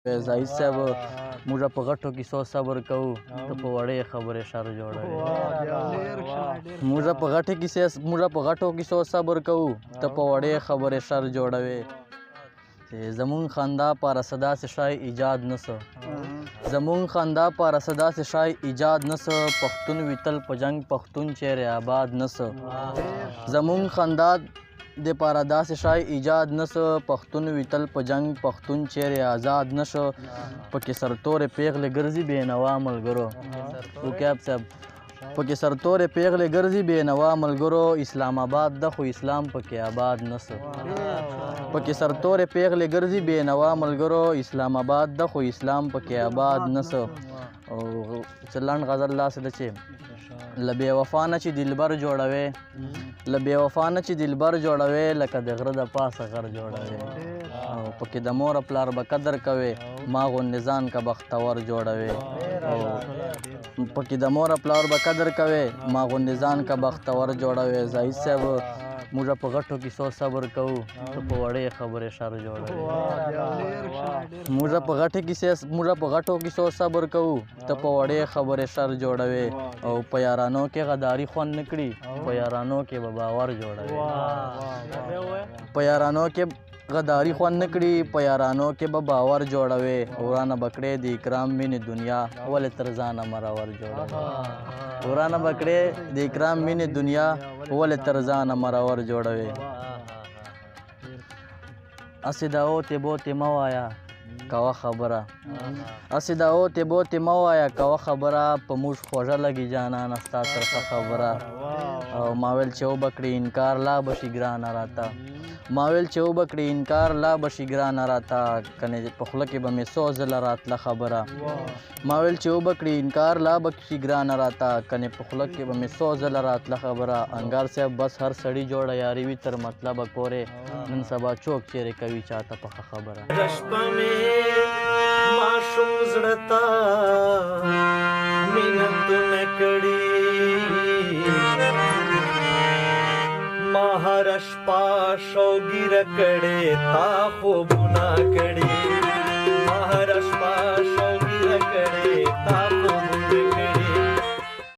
زاهد صاحب موږ په غټو کیسو صبر کوو ته په وړې خبرې شر جوړوې موږ په غټو کیسو صبر کوو ته په وړې خبرې شر جوړوې زمون خندا پاره صدا سے شای ایجاد نسو زمون خندا پاره صدا سے شای ایجاد نسو پښتون ویتل په جنگ پښتون چیرې آباد نسو زمون خندا د پاره داسې شای ایجاد نسو پښتون ویتل په جنگ پښتون چیرې آزاد نشو پکې سرتورې پیغلې ګرځي بېنوا ملګرو وکیاب صاحب پکې سرتورې پیغلې ګرځي بېنوا ملګرو اسلام آباد ده خو اسلام پکې آباد نسو پکې سرتورې پیغلې ګرځي بېنوا ملګرو اسلام آباد ده خو اسلام پکې آباد نسو او څه لنډ غزل داسې ده چې له بې وفا نه چې دلبر جوړوې له بې وفا نه چې دلبر جوړوې لکه د غره د پاسه غر جوړوې او پکې د مور پلار به قدر کوې ما غوندې ځان که بختور جوړوې او پکې د مور پلار به قدر کوې ما غوندې ځان که بختور جوړوې زاهد صاحب موږ په غټو کیسو صبر کوو ته په وړې خبرې شر جوړوې موږ په غټو کیسو صبر کوو ته په وړې خبرې شر جوړوې او په یارانو کې غداري خوند نه کړي په یارانو کې به باور جوړوې په یارانو کې غداري خوند نه کړي په یارانو کې به باور جوړوې ورانه بکړې د اکرام مینې دنیا ولې تر ځانه مرور جوړوې ورانه بکړې د اکرام مینې دنیا ولې تر ځانه مرور جوړوې اسې دا اوتې بوتې مه وایه کوه خبره اسې دا اوتې بوتې مه وایه کوه خبره په موږ خوږه لګي جانانه ستا ترخه خبره او ما ویل چې وبکړې انکار لا به شي ګرانه راته ما ویل چې وبکړې انکار لا به شي ګرانه راته کنې په خوله کې به مې څو ځله راتله خبره ما ویل چې وبکړې انکار لا به شي ګرانه راته کنې په خوله کې به مې څو ځله راتله خبره انګار صاحب بس هر سړي جوړه یاري وي تر مطلبه پورې نن سبا چوک چیرې کوي چاته پخه خبره شپه مې ماشوم زړه ته مینتونه کړي ما هر شپه شوګیره کړې تا خوبونه کړي ما هر شپه شوګیره کړې